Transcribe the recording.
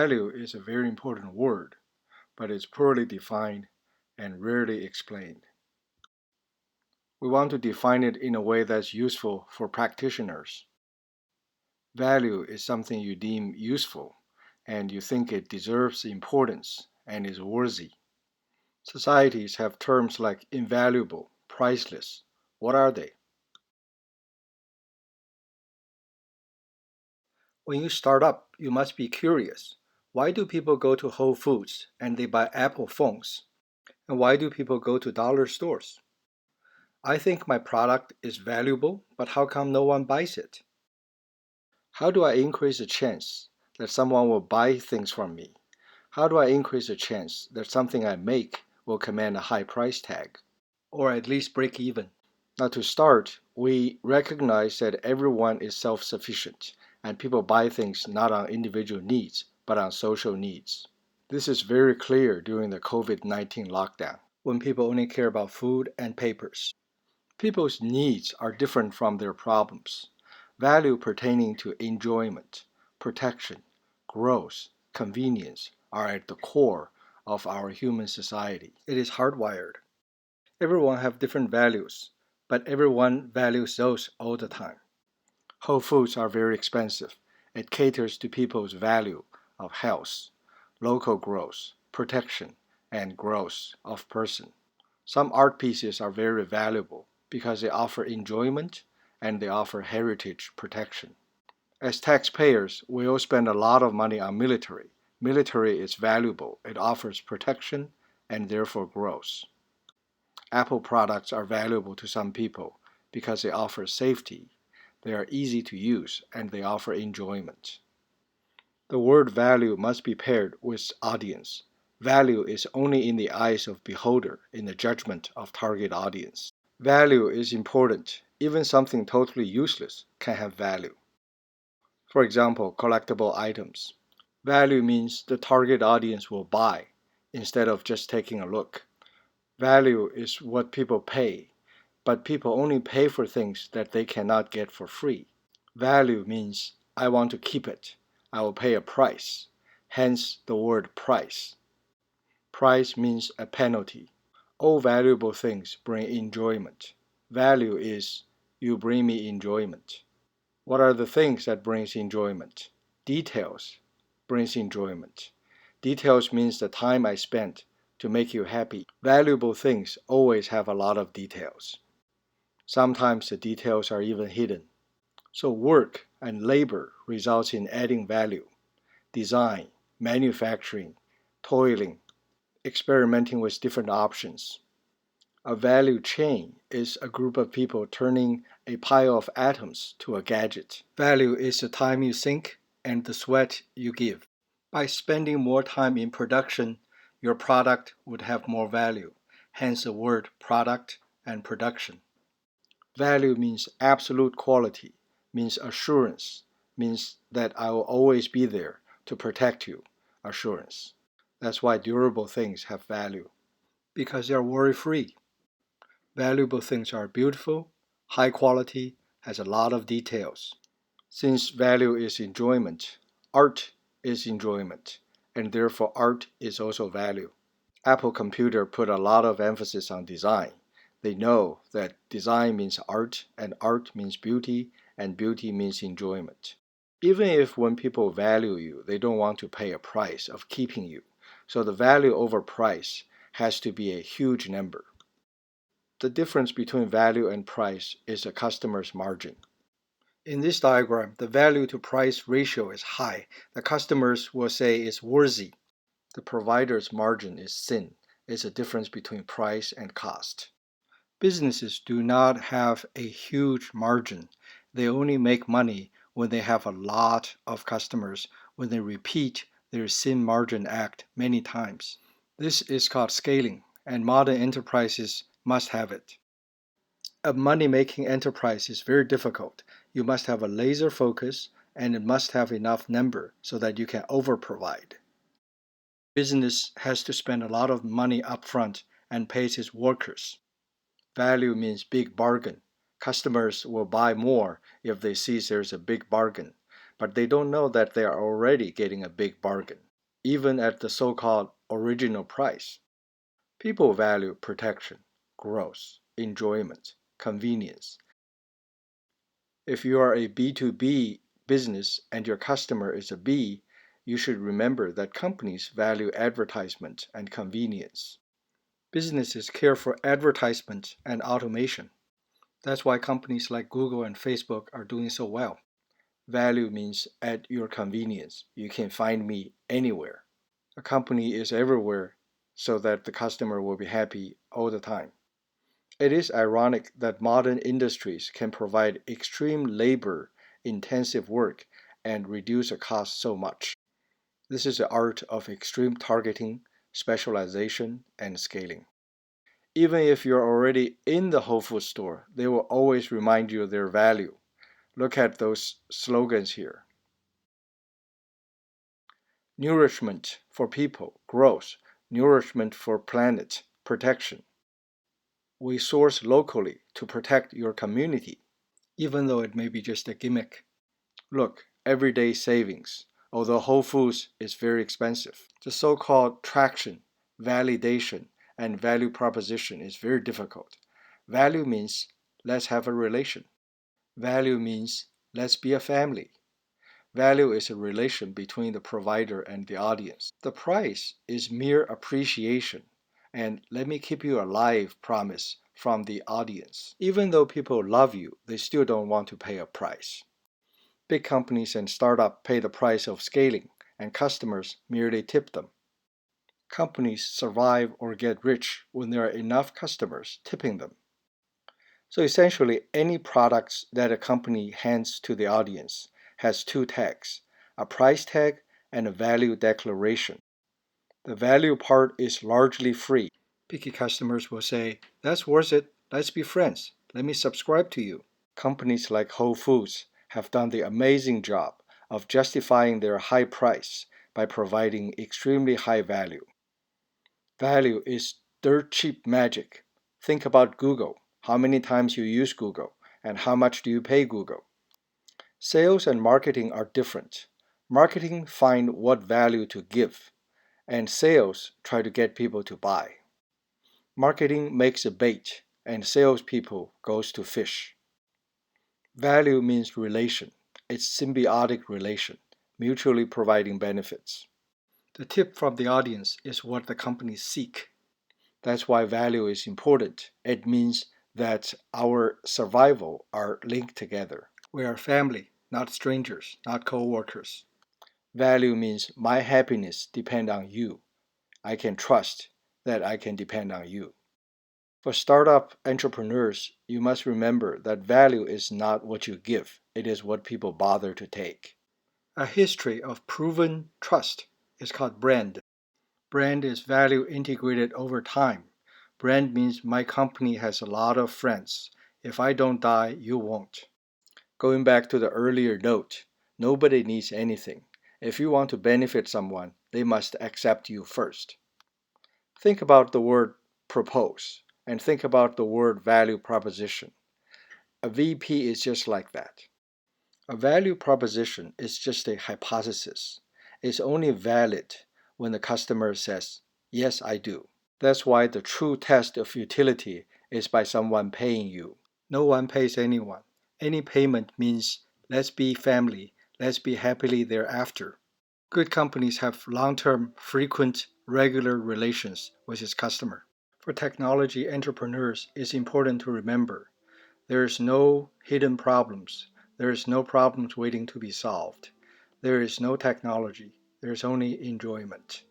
Value is a very important word, but it's poorly defined and rarely explained. We want to define it in a way that's useful for practitioners. Value is something you deem useful and you think it deserves importance and is worthy. Societies have terms like invaluable, priceless. What are they? When you start up, you must be curious. Why do people go to Whole Foods and they buy Apple phones? And why do people go to dollar stores? I think my product is valuable, but how come no one buys it? How do I increase the chance that someone will buy things from me? How do I increase the chance that something I make will command a high price tag, or at least break even? Now, to start, we recognize that everyone is self sufficient and people buy things not on individual needs but on social needs. This is very clear during the COVID-19 lockdown, when people only care about food and papers. People's needs are different from their problems. Value pertaining to enjoyment, protection, growth, convenience are at the core of our human society. It is hardwired. Everyone have different values, but everyone values those all the time. Whole foods are very expensive. It caters to people's value of health, local growth, protection, and growth of person. Some art pieces are very valuable because they offer enjoyment and they offer heritage protection. As taxpayers, we all spend a lot of money on military. Military is valuable. It offers protection and therefore growth. Apple products are valuable to some people because they offer safety, they are easy to use, and they offer enjoyment. The word value must be paired with audience. Value is only in the eyes of beholder in the judgment of target audience. Value is important. Even something totally useless can have value. For example, collectible items. Value means the target audience will buy instead of just taking a look. Value is what people pay, but people only pay for things that they cannot get for free. Value means I want to keep it. I will pay a price. Hence the word price. Price means a penalty. All valuable things bring enjoyment. Value is you bring me enjoyment. What are the things that brings enjoyment? Details brings enjoyment. Details means the time I spent to make you happy. Valuable things always have a lot of details. Sometimes the details are even hidden. So work and labor results in adding value. Design, manufacturing, toiling, experimenting with different options. A value chain is a group of people turning a pile of atoms to a gadget. Value is the time you think and the sweat you give. By spending more time in production, your product would have more value, hence the word product and production. Value means absolute quality, means assurance, means that I will always be there to protect you, assurance. That's why durable things have value, because they are worry-free. Valuable things are beautiful, high quality, has a lot of details. Since value is enjoyment, art is enjoyment, and therefore art is also value. Apple Computer put a lot of emphasis on design. They know that design means art, and art means beauty, and beauty means enjoyment. Even if when people value you, they don't want to pay a price of keeping you. So the value over price has to be a huge number. The difference between value and price is a customer's margin. In this diagram, the value to price ratio is high. The customers will say it's worthy. The provider's margin is thin. It's a difference between price and cost. Businesses do not have a huge margin. They only make money when they have a lot of customers, when they repeat their thin margin act many times. This is called scaling, and modern enterprises must have it. A money-making enterprise is very difficult. You must have a laser focus, and it must have enough number so that you can over-provide. Business has to spend a lot of money upfront and pays its workers. Value means big bargain. Customers will buy more if they see there's a big bargain, but they don't know that they are already getting a big bargain. even at the so-called original price. People value protection, growth, enjoyment, convenience. If you are a B2B business and your customer is a B, you should remember that companies value advertisement and convenience. Businesses care for advertisement and automation. That's why companies like Google and Facebook are doing so well. Value means at your convenience. You can find me anywhere. A company is everywhere so that the customer will be happy all the time. It is ironic that modern industries can provide extreme labor intensive work and reduce the cost so much. This is the art of extreme targeting, specialization, and scaling. Even if you're already in the Whole Foods store, they will always remind you of their value. Look at those slogans here. Nourishment for people, growth, nourishment for planet, protection. We source locally to protect your community, even though it may be just a gimmick. Look, everyday savings, although Whole Foods is very expensive. The so-called traction, validation, and value proposition is very difficult. Value means let's have a relation. Value means let's be a family. Value is a relation between the provider and the audience. The price is mere appreciation and let me keep you alive promise from the audience. Even though people love you, they still don't want to pay a price. Big companies and startups pay the price of scaling, and customers merely tip them. Companies survive or get rich when there are enough customers tipping them. So essentially, any products that a company hands to the audience has two tags, a price tag and a value declaration. The value part is largely free. Picky customers will say, that's worth it, let's be friends, let me subscribe to you. Companies like Whole Foods have done the amazing job of justifying their high price by providing extremely high value. Value is dirt cheap magic. Think about Google. How many times you use Google and how much do you pay Google? Sales and marketing are different. Marketing find what value to give, and sales try to get people to buy. Marketing makes a bait, and salespeople goes to fish. Value means relation. It's symbiotic relation, mutually providing benefits. The tip from the audience is what the companies seek. That's why value is important. It means that our survival are linked together. We are family, not strangers, not co-workers. Value means my happiness depends on you. I can trust that I can depend on you. For startup entrepreneurs, you must remember that value is not what you give, it is what people bother to take. A history of proven trust is called brand. Brand is value integrated over time. Brand means my company has a lot of friends. If I don't die, you won't. Going back to the earlier note, nobody needs anything. If you want to benefit someone, they must accept you first. Think about the word propose and think about the word value proposition. A VP is just like that. A value proposition is just a hypothesis. It's only valid when the customer says, yes, I do. That's why the true test of utility is by someone paying you. No one pays anyone. Any payment means let's be family, let's be happily thereafter. Good companies have long-term, frequent, regular relations with its customer. For technology entrepreneurs, it's important to remember there is no hidden problems. There is no problems waiting to be solved. There is no technology. There is only enjoyment.